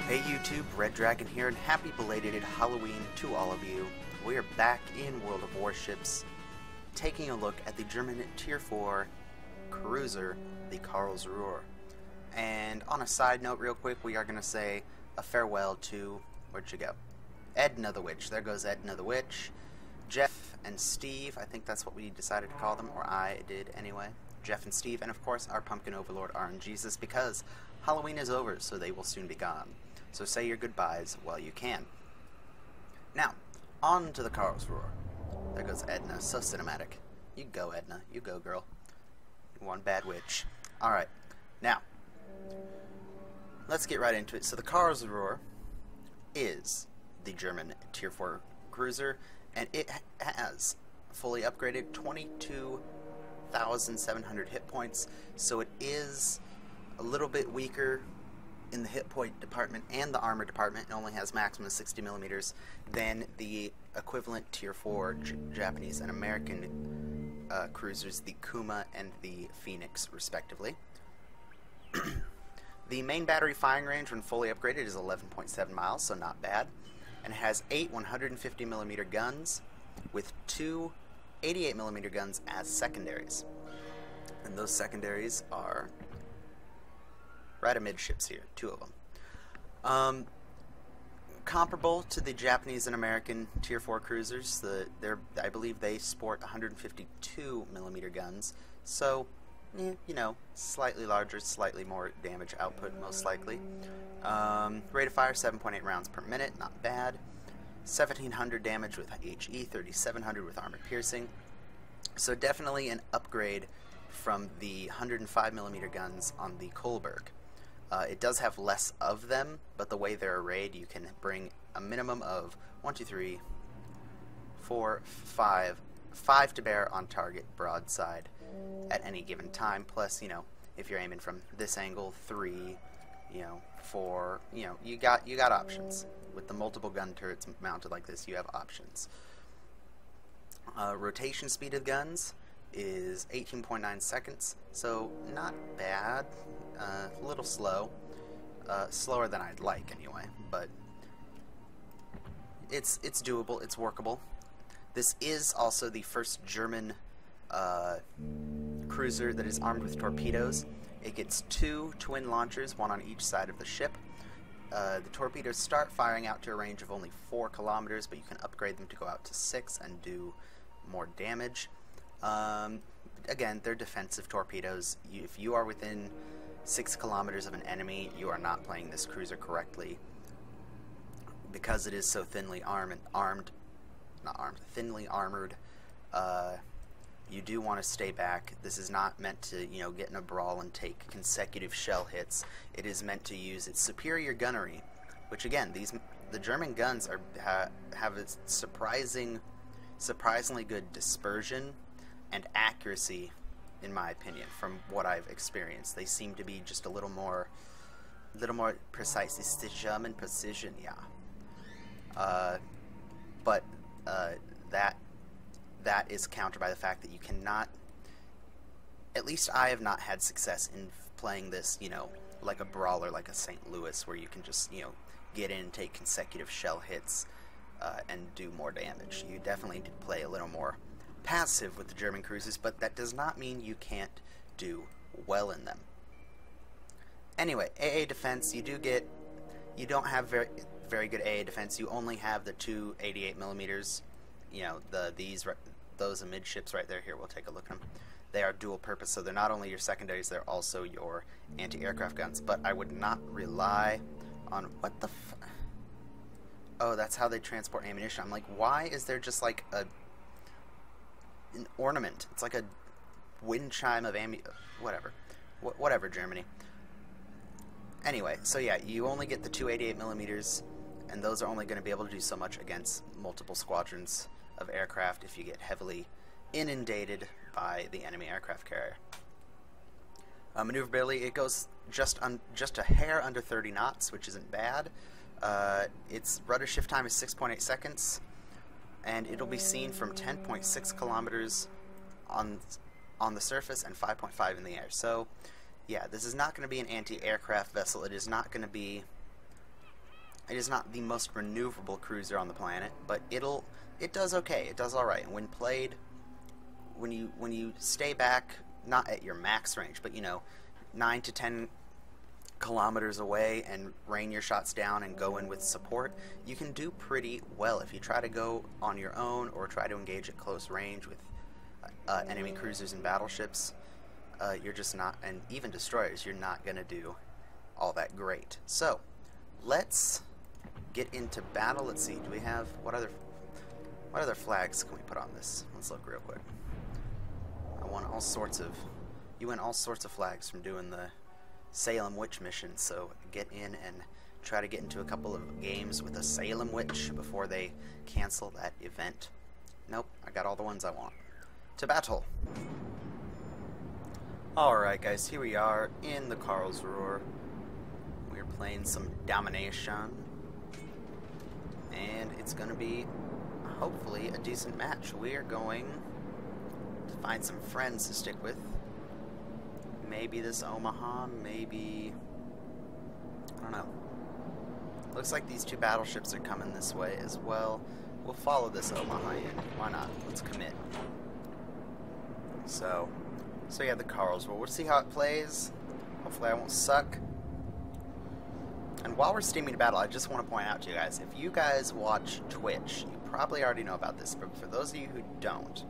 Hey YouTube, Red Dragon here, and happy belated Halloween to all of you. We are back in World of Warships, taking a look at the German Tier 4 cruiser, the Karlsruhe. And on a side note real quick, we are going to say a farewell to, where'd you go? Edna the Witch. There goes Edna the Witch. Jeff and Steve, I think that's what we decided to call them, or I did anyway. Jeff and Steve, and of course our Pumpkin Overlord RNGesus, because Halloween is over, so they will soon be gone. So say your goodbyes while you can. Now, on to the Karlsruhe. There goes Edna, so cinematic. You go, Edna. You go, girl. One bad witch. Alright, now, let's get right into it. So the Karlsruhe is the German Tier 4 cruiser, and it has fully upgraded 22,700 hit points, so it is a little bit weaker in the hit point department and the armor department. It only has maximum 60 millimeters than the equivalent Tier 4 Japanese and American cruisers, the Kuma and the Phoenix, respectively. The main battery firing range when fully upgraded is 11.7 miles, so not bad. And it has 8 150 millimeter guns with 2 88 millimeter guns as secondaries. And those secondaries are right amidships here, 2 of them. Comparable to the Japanese and American Tier 4 cruisers, I believe they sport 152 millimeter guns, so, you know, slightly larger, slightly more damage output, most likely. Rate of fire, 7.8 rounds per minute, not bad. 1,700 damage with HE, 3,700 with armor piercing. So definitely an upgrade from the 105 millimeter guns on the Kolberg. It does have less of them, but the way they're arrayed, you can bring a minimum of 1, 2, 3, 4, 5 to bear on target broadside at any given time. Plus, you know, if you're aiming from this angle, 3, you know, 4, you know, you got options. With the multiple gun turrets mounted like this, you have options. Rotation speed of guns is 18.9 seconds, so not bad. A little slow. Slower than I'd like anyway, but it's doable, it's workable. This is also the first German cruiser that is armed with torpedoes. It gets 2 twin launchers, 1 on each side of the ship. The torpedoes start firing out to a range of only 4 kilometers, but you can upgrade them to go out to 6 and do more damage. Again, they're defensive torpedoes. If you are within 6 kilometers of an enemy, you are not playing this cruiser correctly. Because it is so thinly thinly armored, you do want to stay back. This is not meant to, you know, get in a brawl and take consecutive shell hits. It is meant to use its superior gunnery, which again, the German guns have a surprisingly good dispersion and accuracy, in my opinion, from what I've experienced. They seem to be just a little more precise. It's the German precision, yeah. But that is countered by the fact that you cannot, at least I have not had success in playing this, you know, like a brawler, like a St. Louis, where you can just, you know, get in, take consecutive shell hits, and do more damage. You definitely need to play a little more passive with the German cruisers, but that does not mean you can't do well in them. Anyway, AA defense, you don't have very good AA defense. You only have the 2 88 millimeters. You know, those amidships right there. Here, we'll take a look at them. They are dual purpose, so they're not only your secondaries, they're also your anti-aircraft guns. But I would not rely on what the oh, that's how they transport ammunition. I'm like, why is there just like an ornament? It's like a wind chime of whatever. Whatever, Germany. Anyway, so yeah, you only get the 2 88 millimeters, and those are only going to be able to do so much against multiple squadrons of aircraft if you get heavily inundated by the enemy aircraft carrier. Maneuverability, it goes just a hair under 30 knots, which isn't bad. Its rudder shift time is 6.8 seconds, and it'll be seen from 10.6 kilometers on the surface and 5.5 in the air. So, yeah, this is not going to be an anti-aircraft vessel. It is not going to be It is not the most maneuverable cruiser on the planet, but it does okay. It does all right. And when played, when you stay back, not at your max range, but 9 to 10 kilometers away and rain your shots down and go in with support, you can do pretty well. If you try to go on your own or try to engage at close range with enemy cruisers and battleships, you're just not, and even destroyers, you're not going to do all that great. So let's get into battle. Let's see, do we have, what other flags can we put on this? Let's look real quick. You win all sorts of flags from doing the Salem Witch mission, so get in and try to get into a couple of games with a Salem Witch before they cancel that event. Nope, I got all the ones I want. To battle. Alright guys, here we are in the Karlsruhe. We're playing some domination, and it's gonna be hopefully a decent match. We are going to find some friends to stick with. Maybe this Omaha, maybe, I don't know. Looks like these two battleships are coming this way as well. We'll follow this Omaha in. Why not? Let's commit. So yeah, the Karlsruhe. We'll see how it plays. Hopefully I won't suck. And while we're steaming to battle, I just want to point out to you guys, if you guys watch Twitch, you probably already know about this, but for those of you who don't,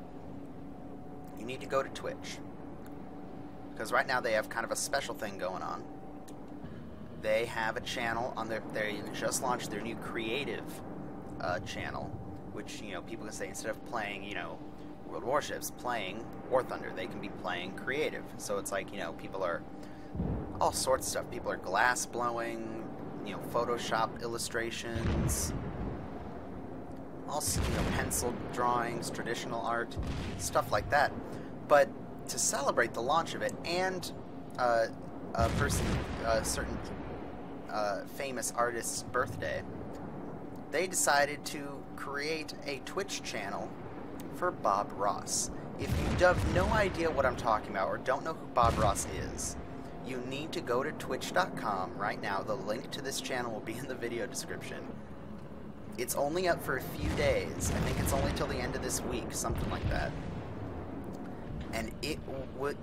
you need to go to Twitch. Because right now they have kind of a special thing going on. They have a channel on they just launched their new creative channel, which, people can say, instead of playing, World Warships, playing War Thunder, they can be playing creative. So it's like, people are all sorts of stuff. People are glass blowing, Photoshop illustrations, also, pencil drawings, traditional art, stuff like that. But to celebrate the launch of it and a certain famous artist's birthday, they decided to create a Twitch channel for Bob Ross. If you have no idea what I'm talking about or don't know who Bob Ross is, you need to go to twitch.com right now. The link to this channel will be in the video description. It's only up for a few days. I think it's only till the end of this week, something like that. And it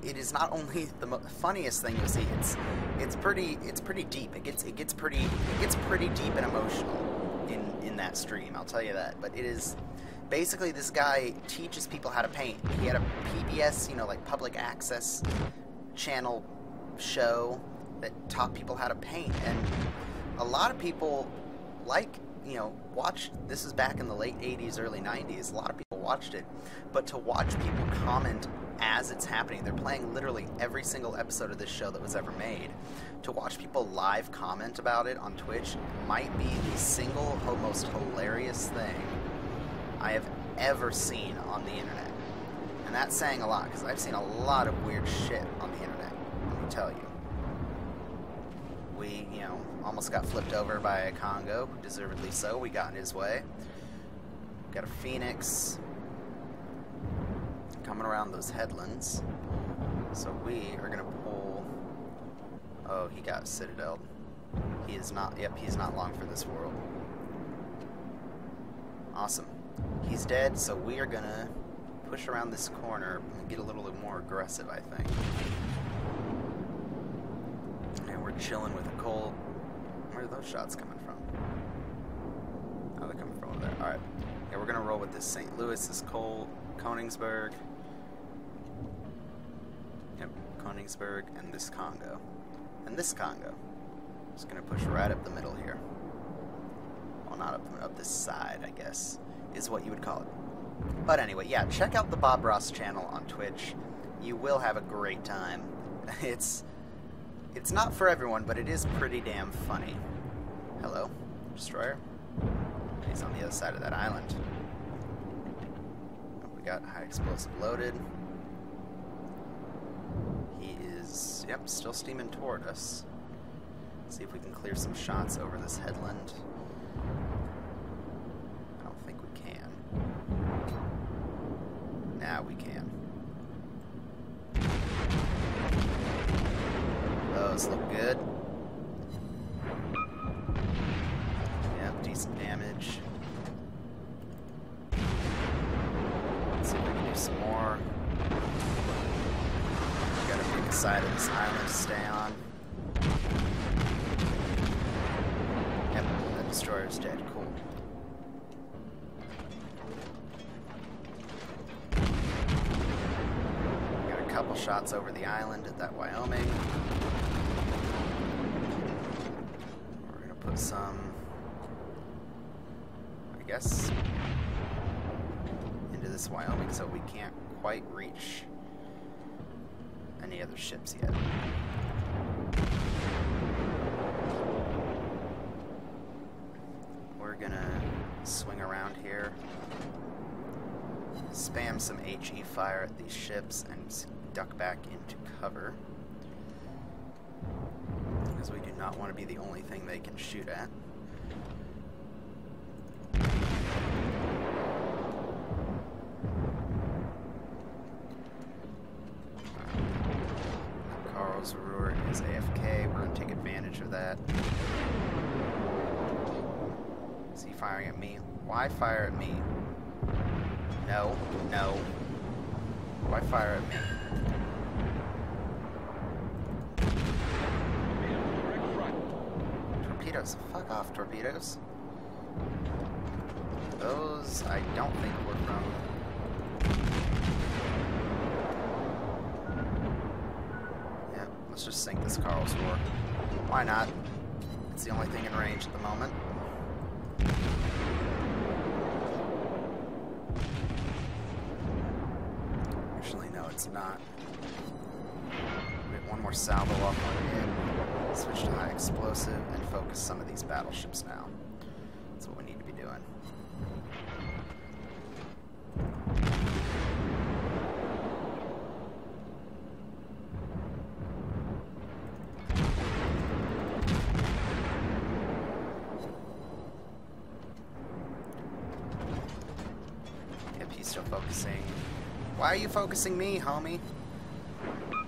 is not only the funniest thing you'll see. It's pretty deep. It gets pretty deep and emotional in that stream. I'll tell you that. But it is basically, this guy teaches people how to paint. He had a PBS, like public access channel show that taught people how to paint, and a lot of people watched. This is back in the late 80s, early 90s. A lot of people watched it, but to watch people comment as it's happening, they're playing literally every single episode of this show that was ever made. To watch people live comment about it on Twitch might be the single most hilarious thing I have ever seen on the internet. And that's saying a lot, because I've seen a lot of weird shit on the internet, let me tell you. We, almost got flipped over by a Congo, deservedly so. We got in his way. Got a Phoenix coming around those headlands. So we are going to pull... Oh, he got Citadel'd. He is not... Yep, he's not long for this world. Awesome. He's dead, so we are going to push around this corner and get a little bit more aggressive, I think. And we're chilling with a cold... Where are those shots coming from? Oh, they're coming from over there. Alright. Yeah, we're going to roll with this St. Louis, this Königsberg. Yep, Königsberg, and this Congo. And this Congo. Just going to push right up the middle here. Well, not up this side, I guess, is what you would call it. But anyway, yeah, check out the Bob Ross channel on Twitch. You will have a great time. It's not for everyone, but it is pretty damn funny. Hello, destroyer. He's on the other side of that island. We got high explosive loaded. He is, yep, still steaming toward us. See if we can clear some shots over this headland. I don't think we can. Now we can. Those look good. some more. We gotta pick a side of this island to stay on. Yep, the destroyer's dead. Cool. Got a couple shots over the island at that Wyoming. We're gonna put some, I guess, into this Wyoming so we can't quite reach any other ships yet. We're gonna swing around here, spam some HE fire at these ships, and duck back into cover, because we do not want to be the only thing they can shoot at. Karlsruhe is AFK. We're going to take advantage of that. Is he firing at me? Why fire at me? No, no. Why fire at me? Torpedoes. Fuck off, torpedoes. Those I don't think were from... Let's just sink this Karlsruhe. Why not? It's the only thing in range at the moment. Actually, no, it's not. We have one more salvo off on it. Switch to high explosive and focus some of these battleships now. That's what we need to be doing. Still focusing. Why are you focusing me, homie?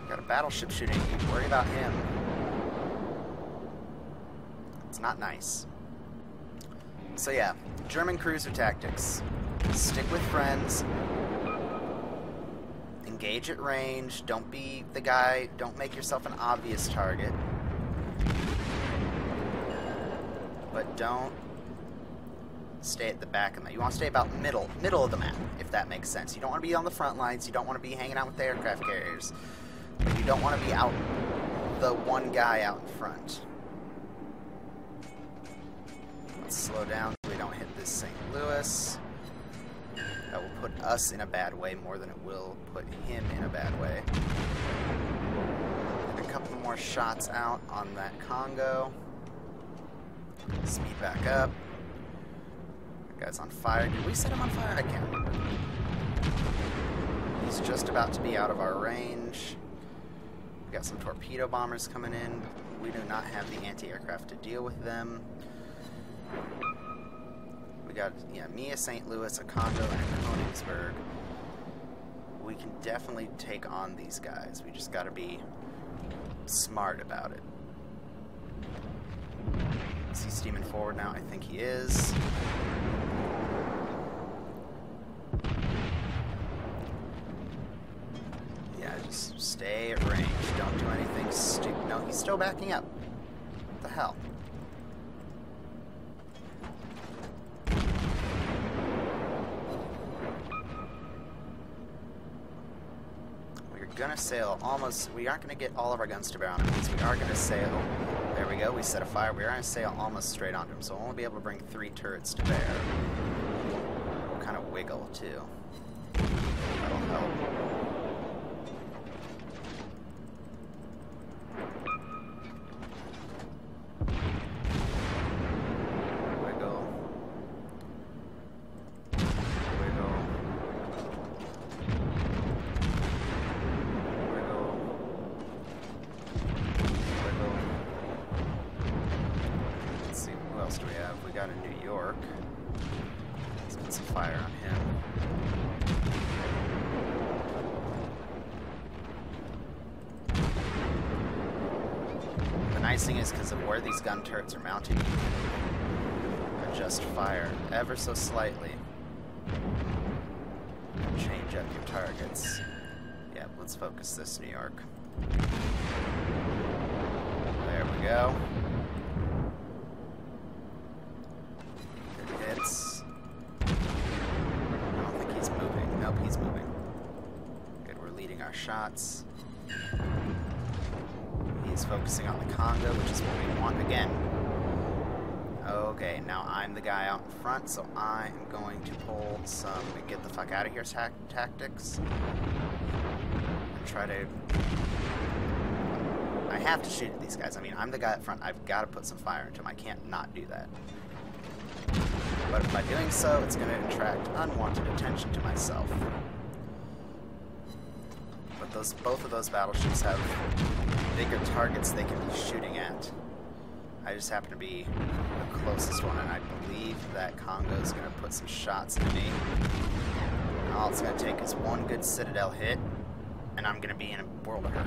Got a battleship shooting you. Worry about him. It's not nice. So yeah, German cruiser tactics. Stick with friends. Engage at range. Don't be the guy. Don't make yourself an obvious target. But don't stay at the back of the map. You want to stay about middle of the map, if that makes sense. You don't want to be on the front lines. You don't want to be hanging out with the aircraft carriers. But you don't want to be out the one guy out in front. Let's slow down so we don't hit this St. Louis. That will put us in a bad way more than it will put him in a bad way. And a couple more shots out on that Congo. Speed back up. Guy's on fire. Did we set him on fire? I can't remember. He's just about to be out of our range. We got some torpedo bombers coming in. We do not have the anti-aircraft to deal with them. We got, me, a St. Louis, a Congo, and a Königsberg. We can definitely take on these guys. We just gotta be smart about it. Is he steaming forward now? I think he is. Yeah, just stay at range. Don't do anything stupid. No, he's still backing up. What the hell? We're gonna sail almost... We aren't gonna get all of our guns to bear on him, because we are gonna sail... There we go, we set a fire. We are going to sail almost straight onto him, so we'll only be able to bring 3 turrets to bear. We'll kind of wiggle, too. That'll help. Wiggle. Wiggle. Who else do we have? We got a New York. Let's get some fire on him. The nice thing is, because of where these gun turrets are mounted, you can adjust fire ever so slightly. change up your targets. Yeah, let's focus this New York. There we go. Good hits. I don't think he's moving. Nope, he's moving. Good, we're leading our shots. He's focusing on the Congo, which is what we want again. Okay, now I'm the guy out in front, so I am going to pull some get the fuck out of here tactics. And try to... I have to shoot at these guys. I mean, I'm the guy up front. I've got to put some fire into them. I can't not do that. But by doing so, it's going to attract unwanted attention to myself. But both of those battleships have bigger targets they can be shooting at. I just happen to be the closest one, and I believe that Congo's going to put some shots into me. And all it's going to take is one good Citadel hit, and I'm going to be in a world of hurt.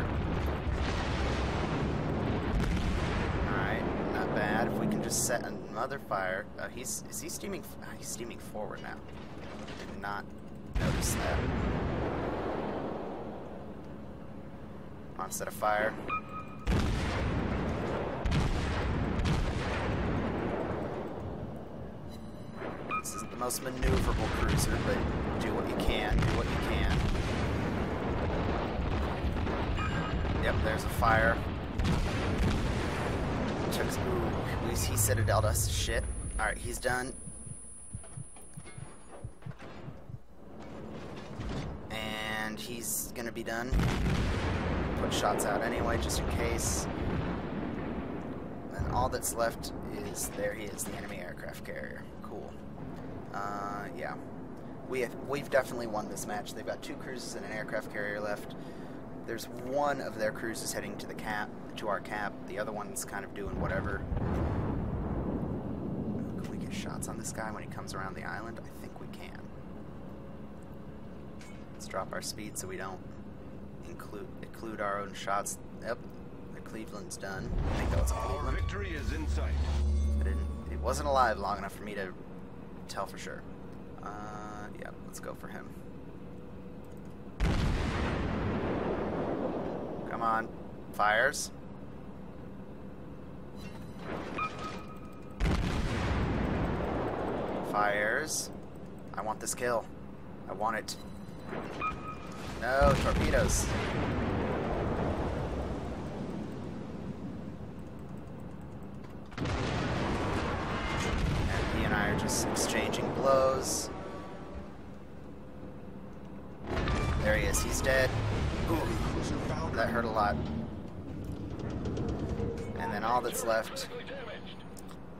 Alright, not bad. If we can just set another fire. Is he steaming? He's steaming forward now. Did not notice that. Come on, set a fire. This isn't the most maneuverable cruiser, but do what you can, do what you can. Yep, there's a fire. Ooh, he citadeled us. Shit. Alright, he's done. And he's gonna be done. Put shots out anyway, just in case. And all that's left is, there he is, the enemy aircraft carrier. Cool. Yeah. We've definitely won this match. They've got 2 cruisers and an aircraft carrier left. There's one of their cruisers heading to the to our cap. The other one's kind of doing whatever. Can we get shots on this guy when he comes around the island? I think we can. Let's drop our speed so we don't include our own shots. Yep, the Cleveland's done. I think that was a Cleveland. Our victory is in sight. But it wasn't alive long enough for me to tell for sure. Yeah, let's go for him. Come on, fires. Fires. I want this kill. I want it. No, torpedoes. And he and I are just exchanging blows. There he is. He's dead. Ooh, that hurt a lot. And then all that's left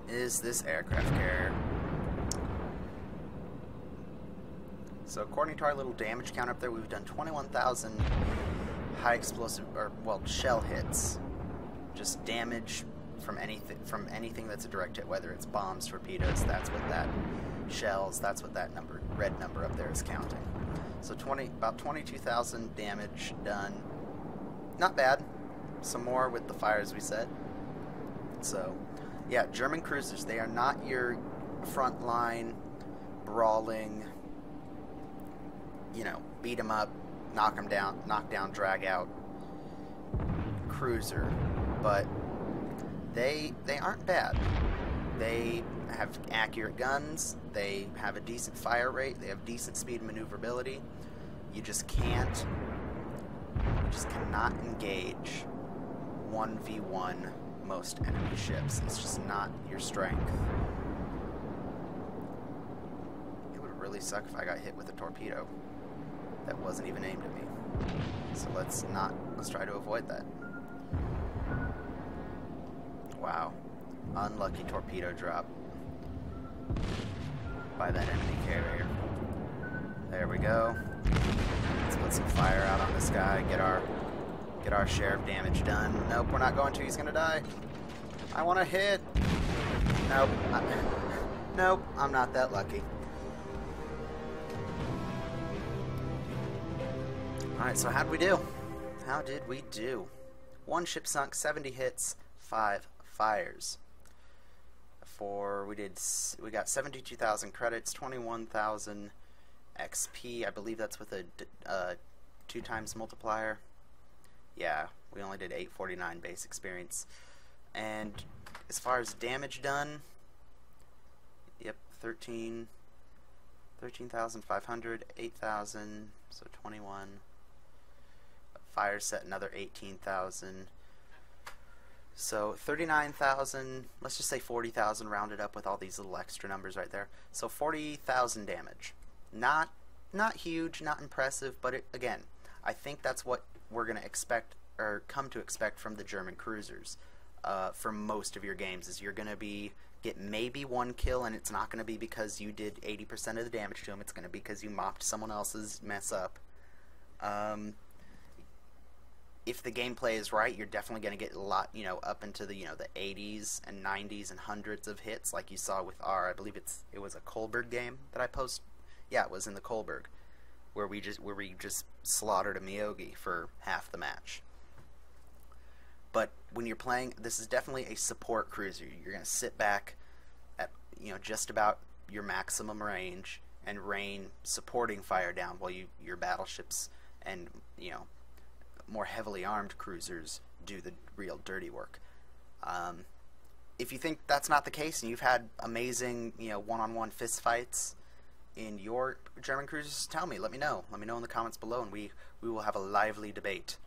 is this aircraft carrier. So according to our little damage count up there, we've done 21,000 high explosive, or well, shell hits. Just damage from anything that's a direct hit, whether it's bombs, torpedoes. That's what that shells. That's what that number, red number up there, is counting. So about 22,000 damage done. Not bad. Some more with the fires we set. So, yeah, German cruisers. They are not your frontline brawling, you know, beat them up, knock down, drag out cruiser, but they aren't bad. They have accurate guns, they have a decent fire rate, they have decent speed and maneuverability. You just cannot engage 1v1 most enemy ships. It's just not your strength. It would really suck if I got hit with a torpedo that wasn't even aimed at me. So let's try to avoid that. Wow. Unlucky torpedo drop by that enemy carrier. There we go. Let's put some fire out on this guy, get our share of damage done. Nope, we're not going to. He's gonna die. I want to hit. Nope. Nope, I'm not that lucky. Alright, so how'd we do? How did we do? 1 ship sunk, 70 hits, 5 fires. We got 72,000 credits, 21,000 XP. I believe that's with a 2 times multiplier. Yeah, we only did 849 base experience. And as far as damage done, yep, 13,500, 8,000, so 21. Fire set another 18,000. So 39,000, let's just say 40,000 rounded up with all these little extra numbers right there. So 40,000 damage. Not huge, not impressive, but again, I think that's what we're going to expect, or come to expect, from the German cruisers for most of your games. Is you're going to get maybe 1 kill, and it's not going to be because you did 80% of the damage to them. It's going to be because you mopped someone else's mess up. If the gameplay is right, you're definitely going to get a lot, up into the, the 80s and 90s and hundreds of hits, like you saw with I believe it was a Kohlberg game that I posted. Yeah, it was in the Kohlberg, where we just slaughtered a Miyogi for half the match. But when you're playing, this is definitely a support cruiser. You're going to sit back at, just about your maximum range and rain supporting fire down while your battleships and, more heavily armed cruisers do the real dirty work. If you think that's not the case and you've had amazing, one-on-one fist fights in your German cruisers, tell me. Let me know. Let me know in the comments below, and we will have a lively debate.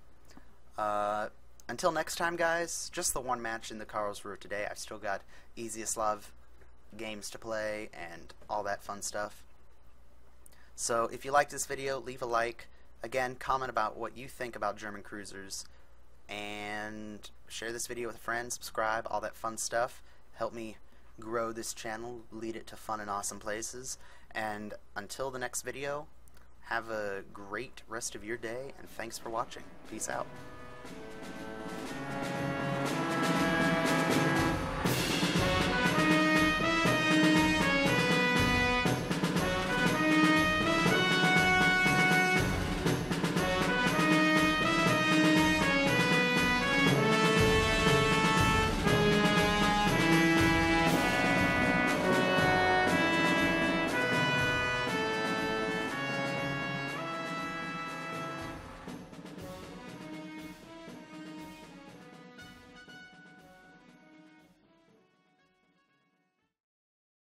Until next time, guys, just the one match in the Karlsruhe today. I've still got Izyaslav games to play and all that fun stuff. So if you liked this video, leave a like. Again, comment about what you think about German cruisers, and share this video with a friend, subscribe, all that fun stuff. Help me grow this channel, lead it to fun and awesome places. And until the next video, have a great rest of your day, and thanks for watching. Peace out.